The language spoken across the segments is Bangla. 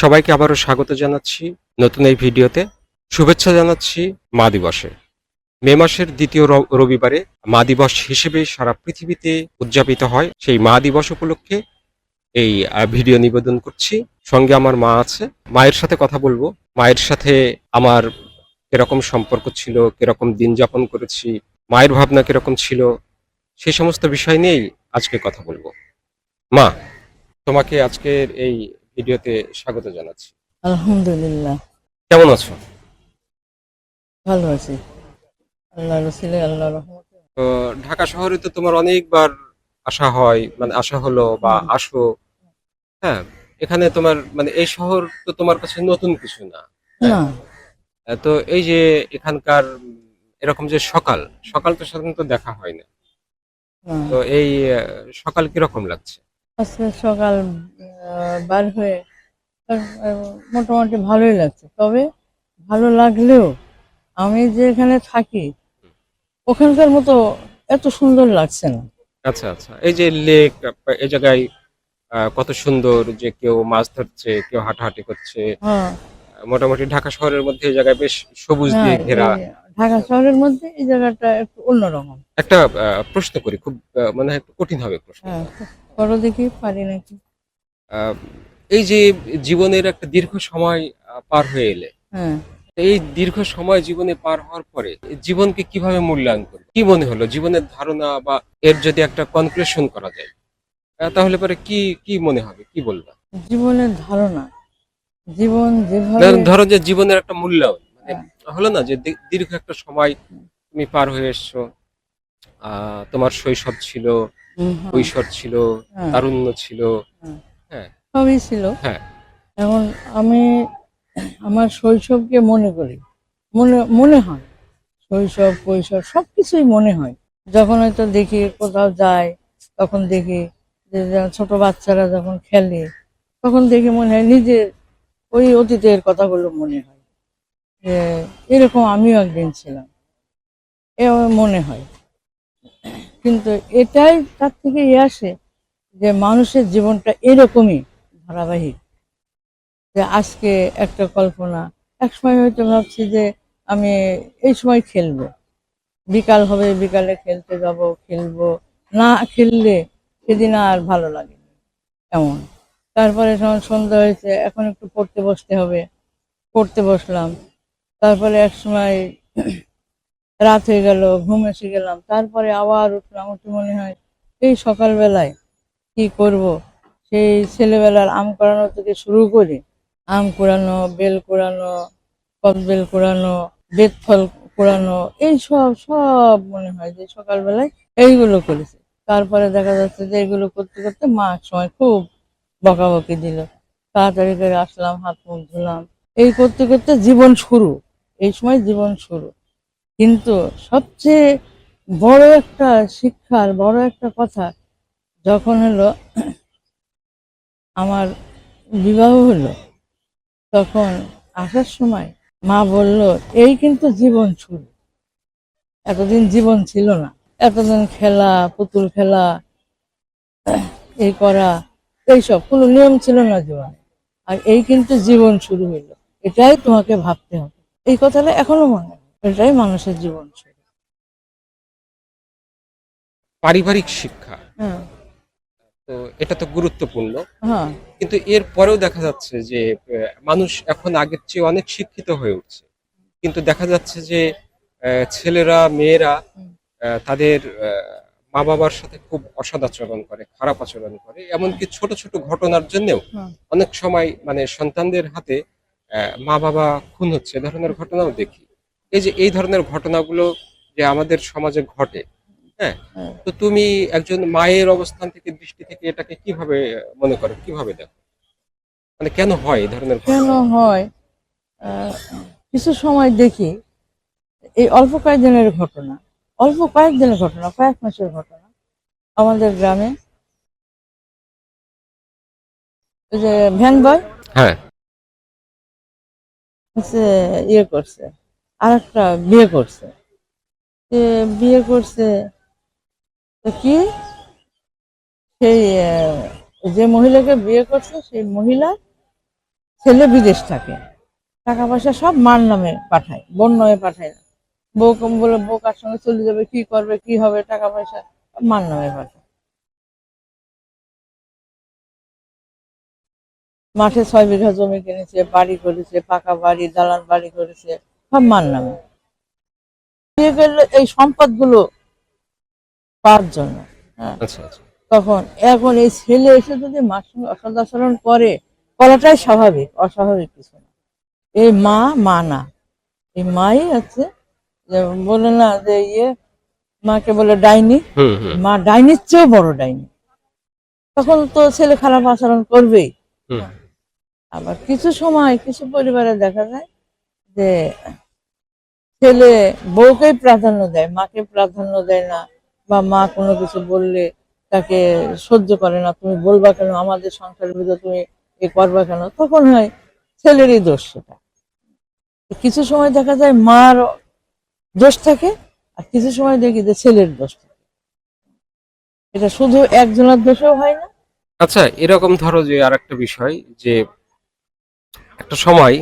সবাইকে আবারও স্বাগত জানাচ্ছি নতুন এই ভিডিওতে। শুভেচ্ছা জানাচ্ছি মা দিবসে। মে মাসের দ্বিতীয় রবিবারে মা দিবস হিসেবে সারা পৃথিবীতে উদযাপিত হয়। সেই মা দিবস উপলক্ষে এই ভিডিও নিবেদন করছি। সঙ্গে আমার মা আছে, মায়ের সাথে কথা বলবো। মায়ের সাথে আমার কিরকম সম্পর্ক ছিল, কিরকম দিন যাপন করেছি, মায়ের ভাবনা কিরকম ছিল, সেই সমস্ত বিষয় নিয়েই আজকে কথা বলবো। মা, তোমাকে আজকের এই ভিডিওতে স্বাগত জানাচ্ছি। আলহামদুলিল্লাহ, কেমন আছো? ভালো আছি। আল্লাহ রসিলে আল্লাহ রহমতে। তো ঢাকা শহরে তো তোমার অনেকবার আসা হয়, মানে আসা হলো বা হুম, আসো। হ্যাঁ, এখানে তোমার মানে এই শহর তো তোমার কাছে নতুন কিছু না। হ্যাঁ, না, তো এই যে এখানকার এরকম যে সকাল সকাল তো সাধারণত দেখা হয় না। না। তো এই সকাল কিরকম লাগছে? আজকে সকাল বার হয়ে মোটামুটি ভালোই লাগছে। তবে ভালো লাগলেও আমি যে এখানে থাকি ওখানকার মতো এত সুন্দর লাগছে না। আচ্ছা আচ্ছা, এই যে লেক, এই জায়গায় কত সুন্দর যে কেউ মাছ ধরছে, কেউ হাঁটাহাঁটি করছে। হ্যাঁ, মোটামুটি ঢাকা শহরের মধ্যে এই জায়গায় বেশ সবুজ না, দিয়ে ঘেরা। এই ঢাকা শহরের মধ্যে এই জায়গাটা একটু অন্যরকম। একটা প্রশ্ন করি, খুব মনে হয় একটু কঠিন হবে হ্যাঁ, প্রশ্নটা। করো দেখি পারি নাকি। আহ, এই যে জীবনের একটা দীর্ঘ সময় পার হয়ে এলে, হ্যাঁ, এই দীর্ঘ সময় জীবনে পার হওয়ার পরে জীবনকে কিভাবে মূল্যায়ন করবে, কি মনে হলো জীবনের ধারণা, বা এর যদি একটা কনক্লুশন করা যায় তাহলে পরে কি কি মনে হবে, কি বলবা? জীবনের ধারণা, জীবন যেভাবে ধরো যে জীবনের একটা মূল্যায়ন, মানে হ্যাঁ, হলো না যে দীর্ঘ একটা সময় তুমি পার হয়ে এসছো। তোমার শৈশব ছিল, হ্যাঁ, কৈশোর ছিল, হ্যাঁ, তারুণ্য ছিল। হ্যাঁ, হ্যাঁ সবই ছিল। হ্যাঁ। এখন আমি আমার শৈশবকে মনে করি, মনে মনে হয় শৈশব কৈশোর সবকিছুই মনে হয়। যখন হয়তো দেখি কোথাও যায় তখন দেখি যে ছোট বাচ্চারা যখন খেলে তখন দেখে মনে হয় নিজের ওই অতীতের কথাগুলো মনে হয় যে এরকম আমিও একদিন ছিলাম, এ আমার মনে হয়। কিন্তু এটাই তার থেকে আসে যে মানুষের জীবনটা এরকমই ধারাবাহিক। যে আজকে একটা কল্পনা, এক সময় হয়তো ভাবছি যে আমি এই সময় খেলবো, বিকাল হবে বিকালে খেলতে যাব, খেলবো, না খেললে সেদিন আর ভালো লাগে না, এমন। তারপরে যখন সন্ধ্যা হয়েছে এখন একটু পড়তে বসতে হবে, পড়তে বসলাম। তারপরে এক সময় রাত হয়ে গেল, ঘুম এসে গেলাম, তারপরে আবার উঠলাম, উঠে মনে হয় এই সকালবেলায় কি করব। সেই ছেলেবেলার আম কুড়ানো থেকে শুরু করে আম কুড়ানো, বেল কুড়ানো, কদবেল কুড়ানো, বেত ফল কুড়ানো, এই সব সব মনে হয় যে সকালবেলায় এইগুলো করেছে। তারপরে দেখা যাচ্ছে যে এগুলো করতে করতে মা এক সময় খুব বকাবকি দিল, তাড়াতাড়ি করে আসলাম, হাত মুখ ধুলাম, এই করতে করতে জীবন শুরু, এই সময় জীবন শুরু। কিন্তু সবচেয়ে বড় একটা শিক্ষার বড় একটা কথা যখন হলো আমার বিবাহ হলো, তখন আসার সময় মা বলল এই কিন্তু জীবন শুরু, এতদিন জীবন ছিল না, এতদিন খেলা পুতুল খেলা এই করা, এইসব কোনো নিয়ম ছিল না জীবনে, আর এই কিন্তু জীবন শুরু হইলো, এটাই তোমাকে ভাবতে হবে। এই কথাটা এখনো মনে হয়, এটাই মানুষের জীবন শুরু। পারিবারিক শিক্ষা, হ্যাঁ, তো এটা তো গুরুত্বপূর্ণ। হ্যাঁ, কিন্তু এর পরেও দেখা যাচ্ছে যে মানুষ এখন আগের চেয়ে অনেক শিক্ষিত হয়ে উঠছে, কিন্তু দেখা যাচ্ছে যে ছেলেরা মেয়েরা হুম, তাদের মা বাবার সাথে খুব অসৎ আচরণ করে, খারাপ আচরণ করে, এমনকি ছোট ছোট ঘটনার জন্যও হ্যাঁ, অনেক সময় মানে সন্তানদের হাতে মা বাবা খুন হচ্ছে, এ ধরনের ঘটনাও দেখি। এই যে এই ধরনের ঘটনাগুলো যে আমাদের সমাজে ঘটে, হ্যাঁ, হ্যাঁ। তো তুমি একজন মায়ের অবস্থান থেকে, দৃষ্টি থেকে এটাকে কিভাবে মনে করো, কিভাবে দেখো, মানে কেন হয় এই ধরনের কেন ঘটনা? হয়? আহ, কিছু সময় দেখি এই অল্প কয়েকদিনের ঘটনা, অল্প কয়েকদিনের ঘটনা, কয়েক মাসের ঘটনা। আমাদের গ্রামে ওই যে ভ্যান বয় হ্যাঁ। হচ্ছে ইয়ে করছে, আর একটা বিয়ে করছে, সে বিয়ে করছে তো কি, সেই যে মহিলাকে বিয়ে করছে সেই মহিলা ছেলে বিদেশ থাকে, টাকা পয়সা সব মার নামে পাঠায়, বোন নামে পাঠায় না। বউ কম বলে বউ কার সঙ্গে চলে যাবে, কি করবে, কি হবে, টাকা পয়সা সব মার নামে পাঠায়। মাঠে 6 বিঘা জমি কিনেছে, বাড়ি করেছে, পাকা বাড়ি, দালান বাড়ি করেছে, সব মার নামে। বিয়ে করলে এই সম্পদগুলো পাওয়ার জন্য। হ্যাঁ, আচ্ছা আচ্ছা। তখন এখন এই ছেলে এসে যদি মার সঙ্গে অসৎ আচরণ করে, করাটাই স্বাভাবিক, অস্বাভাবিক কিছু না। এই মা মা না, এই মাই হচ্ছে, যে বলে না যে মাকে বলে ডাইনি, হুম হুম মা ডাইনির চেয়েও বড় ডাইনি। তখন তো ছেলে খারাপ আচরণ করবেই। হুম। আবার কিছু সময় কিছু পরিবারে দেখা যায় যে ছেলে বউকেই প্রাধান্য দেয়, মাকে প্রাধান্য দেয় না, বা মা কোনো কিছু বললে তাকে সহ্য করে না, তুমি বলবা কেন, আমাদের সংসারের ভিতরে তুমি এ করবা কেন, তখন হয় ছেলেরই দোষ সেটা। কিছু সময় দেখা যায় মার দোষ থাকে, আর কিছু সময় দেখি যে ছেলের দোষ থাকে। এটা শুধু একজনের দোষও হয় না। আচ্ছা, এরকম ধরো যে আর একটা বিষয়, যে একটা সময়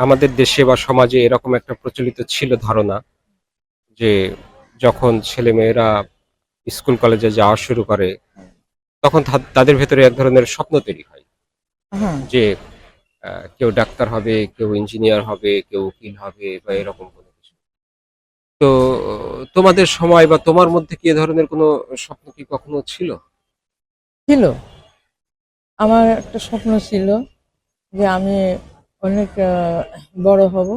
আমাদের দেশে বা সমাজে এরকম একটা প্রচলিত ছিল ধারণা, যে যখন ছেলে মেয়েরা স্কুল কলেজে যাওয়া শুরু করে, তখন তাদের ভেতরে এক ধরনের স্বপ্ন তৈরি হয় হ্যাঁ, যে কেউ ডাক্তার হবে, কেউ ইঞ্জিনিয়ার হবে, কেউ উকিল হবে, বা এরকম কোনো কিছু। তো তোমাদের সময় বা তোমার মধ্যে কি এ ধরনের কোনো স্বপ্ন কি কখনো ছিল? ছিল। আমার একটা স্বপ্ন ছিল যে আমি অনেক বড় হব,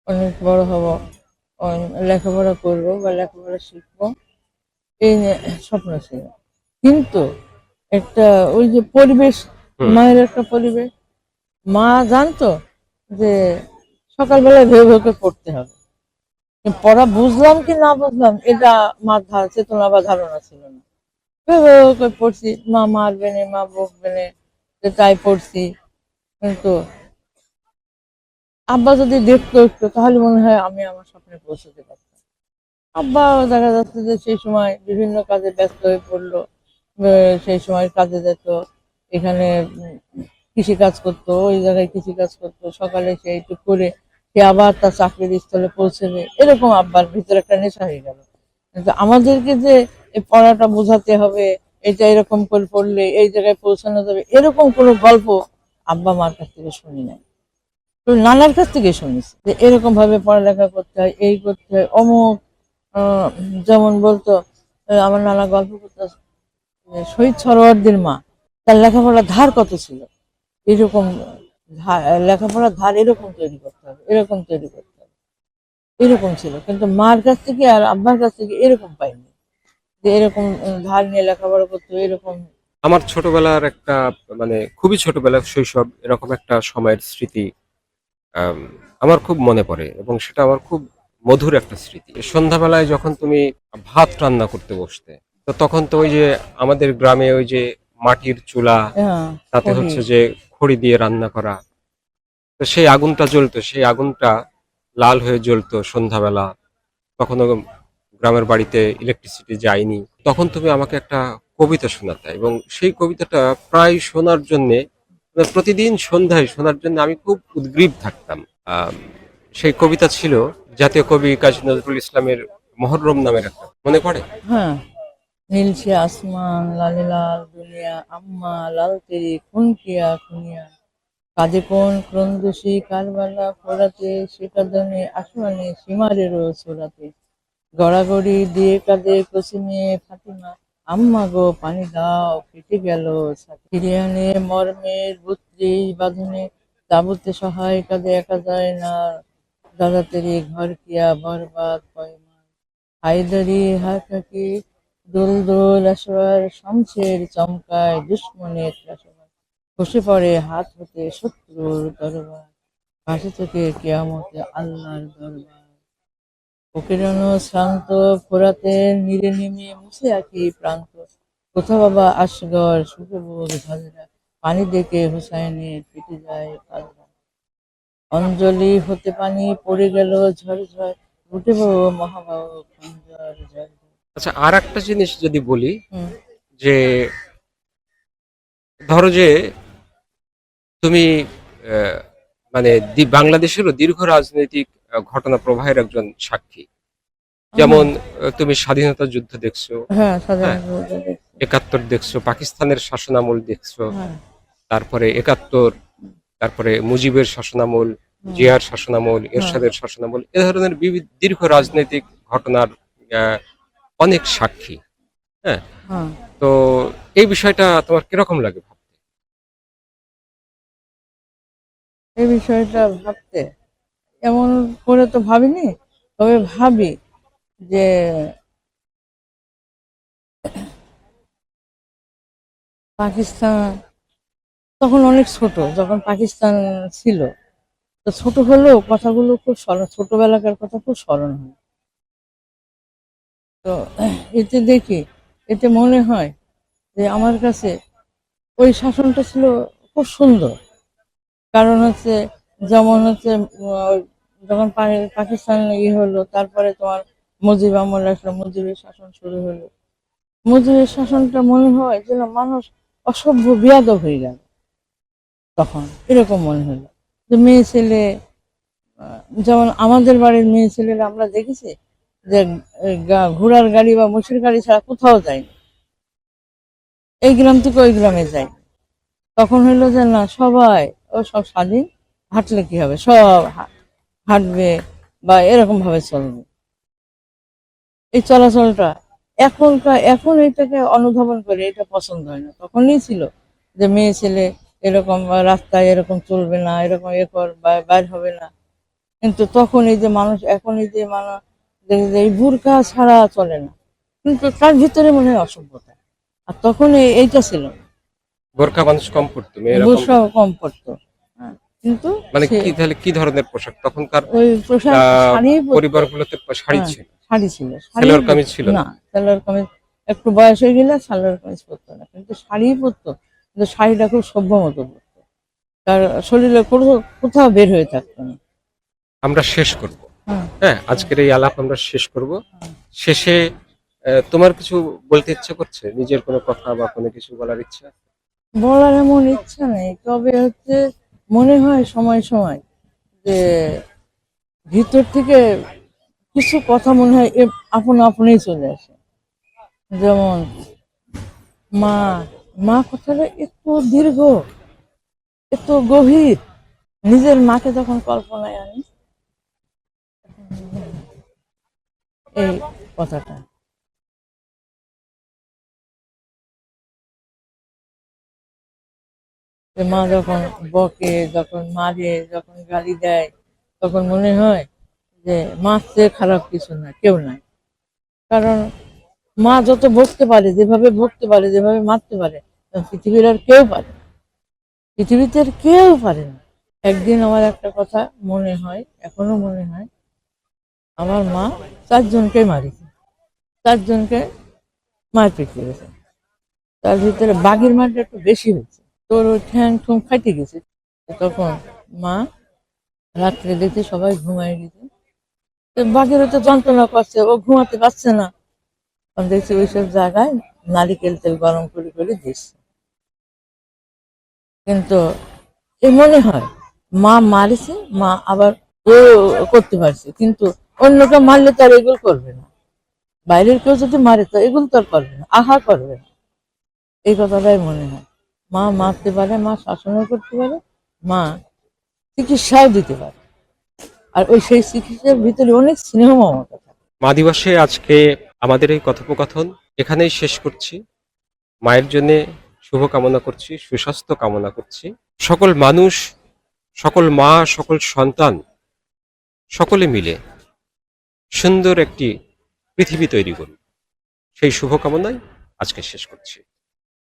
অনেক বড় হব, লেখাপড়া করব বা লেখাপড়া শিখবো, এই নিয়ে স্বপ্ন ছিল। কিন্তু একটা ওই যে পরিবেশ, হুম। মায়ের একটা পরিবেশ, মা জানতো যে সকালবেলায় ভেবে ভেবে পড়তে হবে। কিন্তু পড়া বুঝলাম কি না বুঝলাম এটা মার চেতনা বা ধারণা ছিল না। ভেবে ভেবে পড়ছি, মা মারবে না, মা বকবে না, যে তাই পড়ছি। কিন্তু আব্বা যদি দেখতো একটু, তাহলে মনে হয় আমি আমার স্বপ্নে পৌঁছতে পারতাম। আব্বা দেখা যাচ্ছে যে সেই সময় বিভিন্ন কাজে ব্যস্ত হয়ে পড়লো। সেই সময় কাজে যেত, এখানে কৃষি কাজ করতো, ওই জায়গায় কৃষি কাজ করতো, সকালে সে একটু করে সে আবার তার চাকরির স্থলে পৌঁছবে, এরকম আব্বার ভিতরে একটা নেশা হয়ে গেল। কিন্তু আমাদেরকে যে এই পড়াটা বোঝাতে হবে, এটা এরকম করে পড়লে এই জায়গায় পৌঁছানো যাবে, এরকম কোনো গল্প আব্বা মার কাছ থেকে শুনি নাই। তো নানার কাছ থেকে শুনেছি যে এরকম ভাবে পড়ালেখা করতে হয়, এই করতে হয়, অমুক। আহ, যেমন বলতো, আমার নানা গল্প করতো, শহীদ সরোয়ার্দীর মা, তার লেখাপড়ার ধার কত ছিল, এরকম লেখাপড়ার ধার এরকম তৈরি করতে হবে, এরকম তৈরি করতে হবে, এরকম ছিল। কিন্তু মার কাছ থেকে আর আব্বার কাছ থেকে এরকম পাইনি, যে এরকম ধার নিয়ে লেখাপড়া করতে হবে, এরকম। আমার ছোটবেলার একটা, মানে খুবই ছোটবেলার শৈশব, এরকম একটা সময়ের স্মৃতি আম, আমার খুব মনে পড়ে, এবং সেটা আমার খুব মধুর একটা স্মৃতি। সন্ধ্যাবেলায় যখন তুমি ভাত রান্না করতে বসতে, তো তখন তো ওই যে আমাদের গ্রামে ওই যে মাটির চুলা, হ্যাঁ, তাতে পড়ি। হচ্ছে যে খড়ি দিয়ে রান্না করা, তো সেই আগুনটা জ্বলতো, সেই আগুনটা লাল হয়ে জ্বলতো সন্ধ্যাবেলা। তখনও গ্রামের বাড়িতে ইলেকট্রিসিটি যায়নি। তখন তুমি আমাকে একটা কবিতা শোনাতে, এবং সেই কবিতাটা প্রায় শোনার জন্যে, মানে প্রতিদিন সন্ধ্যায় শোনার জন্য আমি খুব উদগ্রীব থাকতাম। আম, সেই কবিতা ছিল জাতীয় কবি কাজী নজরুল ইসলামের মহররম নামের একটা, মনে পড়ে? হ্যাঁ, নীলছে আসমান, লালে লাল দুনিয়া, আম্মা লাল তেরি খুন কিয়া খুনিয়া, কাঁধে কোন ক্রন্দসী কারবালা ফোরাতে, সে কাঁদনে আসমানে সীমারেরও ছোড়াতে, গড়াগড়ি দিয়ে কাঁদে কসিমে ফাতিমা, আম্মা গো পানি দাও ফেটে গেল ছাতি। ফিরে আনে মর্মের 32 বাঁধনে, তাবুতে সহায় কাঁদে একা যায় না, দাদা তেরি ঘর কিয়া বরবাদ পয়মা, হায়দারি হাকাকি দোল দোল আসর, শামসের চমকায় দুশ্মনের ত্রাসবার, খসে পড়ে হাত হতে শত্রুর তরবার, ভাসে চোখে কেয়ামতে আল্লাহর দরবার, ফকিরানো শ্রান্ত ফোরাতের নীরে নেমে মুছে আঁকি প্রান্ত, কোথা বাবা আসগর সুখে বোধ ঝাঁঝরা, পানি দেখে হুসাইনের ফেটে যায় কাজরা, অঞ্জলি হতে পানি পড়ে গেল ঝরঝর, উঠে বউ মহাবাহ খঞ্জর ঝরঝর। আচ্ছা, আর একটা জিনিস যদি বলি, হুম, যে ধরো যে তুমি আহ, মানে বাংলাদেশেরও দীর্ঘ রাজনৈতিক ঘটনা প্রবাহের একজন সাক্ষী। যেমন তুমি স্বাধীনতা যুদ্ধ দেখছো, হ্যাঁ, হ্যাঁ, সাধারণত দেখছি। ৭১ দেখছো, পাকিস্তানের শাসনামল দেখছো, হ্যাঁ, তারপরে ৭১, তারপরে মুজিবের শাসনামল, হুম, জিয়ার শাসনামল, হ্যাঁ, এরশাদের শাসনামল, এ ধরনের দীর্ঘ রাজনৈতিক ঘটনার আহ, অনেক সাক্ষী। হ্যাঁ, হ্যাঁ। তো এই বিষয়টা তোমার কিরকম লাগে ভাবতে? এই বিষয়টা ভাবতে এমন করে তো ভাবিনি, তবে ভাবি যে পাকিস্তান তখন অনেক ছোট, যখন পাকিস্তান ছিল, তো ছোট হলেও কথাগুলো খুব স্মরণ, ছোটবেলাকার কথা খুব স্মরণ হয়। তো এতে দেখি, এতে মনে হয় যে আমার কাছে ওই শাসনটা ছিল খুব সুন্দর। কারণ হচ্ছে, যেমন হচ্ছে যখন পাকিস্তান হলো, তারপরে তোমার মুজিব আমল আসলো, মুজিবের শাসন শুরু হলো। মুজিবের শাসনটা মনে হয় যেন মানুষ অসভ্য বেয়াদব হয়ে গেল। তখন এরকম মনে হলো যে মেয়ে ছেলে, যেমন আমাদের বাড়ির মেয়ে ছেলেরা আমরা দেখেছি যে ঘোড়ার গাড়ি বা মোষের গাড়ি ছাড়া কোথাও যায়নি, এই গ্রাম থেকে ওই গ্রামে যায়। তখন হইলো যে না, সবাই ও সব স্বাধীন, হাঁটলে কি হবে, সব হাঁটবে বা এরকম ভাবে চলবে। এই চলাচলটা এখন এটাকে অনুধাবন করে এটা পছন্দ হয় না। তখনই ছিল যে মেয়ে ছেলে এরকম রাস্তায় এরকম চলবে না, এরকম এ কর বা বাইর হবে না। কিন্তু তখন এই যে মানুষ, এখন এই যে মানুষ এই বুরকা ছাড়া চলে না, কিন্তু তার ভিতরে মনে হয় অসভ্যতা। আর তখন এইটা ছিল না, বোরকা মানুষ কম পড়তো, মেয়েরা কম বুরকা পড়তো। কম পড়তো। হ্যাঁ, কিন্তু মানে সে কি তাহলে কি ধরনের পোশাক তখনকার? ওই পোশাক শাড়ি পরতো। পরিবারগুলোতে শাড়ি হ্যাঁ, ছিল, শাড়ি ছিল, শাড়ি সেলোয়ার কামিজ পরতো ছিল না। না। সালোয়ার কামিজ একটু বয়স হয়ে গেলে সালোয়ার কামিজ পরতো না, কিন্তু শাড়ি পরতো। কিন্তু শাড়িটা খুব সভ্য মতো পরতো, তার শরীরে কোথাও বের হয়ে থাকতো না। আমরা শেষ করব। হ্যাঁ, হ্যাঁ, হ্যাঁ, আজকের এই আলাপ আমরা শেষ করব। হ্যাঁ। শেষে তোমার কিছু বলতে ইচ্ছে করছে, নিজের কোনো কথা বা কোনো কিছু বলার ইচ্ছা? বলার এমন ইচ্ছা নেই, তবে হচ্ছে মনে হয় সময় সময় যে ভিতর থেকে কিছু কথা মনে হয় আপন আপনেই চলে আসে। যেমন মা, মা কথাটা এত দীর্ঘ, এত গভীর। নিজের মাকে যখন কল্পনায় আনি, এই কথাটা, যে মা যখন বকে, যখন মারে, যখন গালি দেয়, তখন মনে হয় যে মার চেয়ে খারাপ কিছু না, কেউ নাই। কারণ মা যত বকতে পারে, যেভাবে বকতে পারে, যেভাবে মারতে পারে, পৃথিবীর আর কেউ পারে না। পৃথিবীতে আর কেউ পারে না। একদিন আমার একটা কথা মনে হয়, এখনো মনে হয়, আমার মা 4 জনকে মারিছে, 4 জনকে মারপিট করেছে। তার ভিতরে বাঘের মারটা একটু বেশি হয়েছে, তোর ওই ঠ্যাং ঠুং ফাইটে গেছে। তখন মা রাত্রে দেখতে সবাই ঘুমায় গেছে, তো বাঘের তো যন্ত্রণা করছে, ও ঘুমাতে পারছে না। তখন দেখছি ওইসব জায়গায় নারিকেল তেল গরম করে করে দিচ্ছে। কিন্তু এ মনে হয় মা মারিছে, মা আবার ও করতে পারছে, কিন্তু অন্যকে মারলে তার এগুলো করবে না। বাইরের কেউ যদি মারে তো এগুলো তো আর করবে না, আহা করবে না। এই কথাটাই মনে হয়। মা মারতে পারে, মা শাসনও করতে পারে, মা চিকিৎসাও দিতে পারে। আর ওই সেই চিকিৎসার ভিতরে অনেক স্নেহ মমতা থাকে। মা দিবসে আজকে আমাদের এই কথোপকথন এখানেই শেষ করছি। মায়ের জন্য শুভ কামনা করছি, সুস্বাস্থ্য কামনা করছি। সকল মানুষ, সকল মা, সকল সন্তান, সকলে মিলে সুন্দর একটি পৃথিবী তৈরি করুন, সেই শুভকামনায় আজকে শেষ করছি।